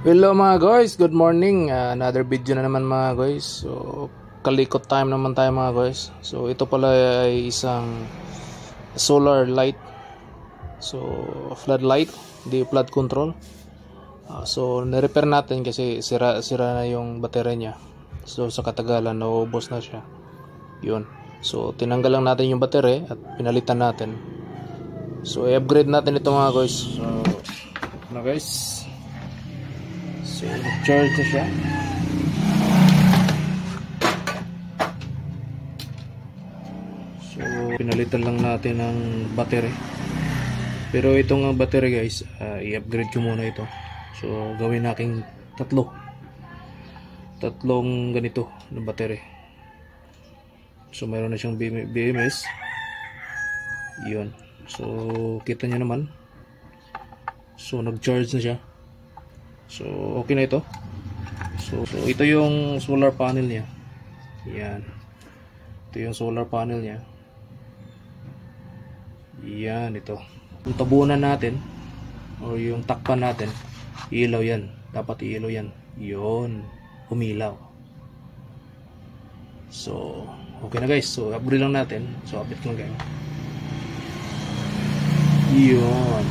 Hello mga guys, good morning. Another video na naman mga guys. So kalikot time naman tayo mga guys. So ito pala ay isang solar light. So floodlight, di flood control. So na-repair natin kasi sira na yung baterya niya. So sa katagalan naubos na siya. Yun. So tinanggal lang natin yung baterya at pinalitan natin. So i-upgrade natin ito mga guys. So na guys. So, charge na siya. So, pinalitan lang natin ng battery. Pero itong battery guys, i-upgrade ko muna ito. So, gawin natin tatlong ganito na battery. So, mayroon na siyang BMS. Yun. So, kita nyo naman. So, nag-charge na siya. So okay na ito. So ito yung solar panel niya. Yan. Ito yung solar panel niya. Yan ito. Yung tabunan natin o yung takpan natin, ilaw yan. Dapat ilaw yan. Yun. Humilaw. So okay na guys. So upgrade lang natin. So update ko lang kayo. Yun.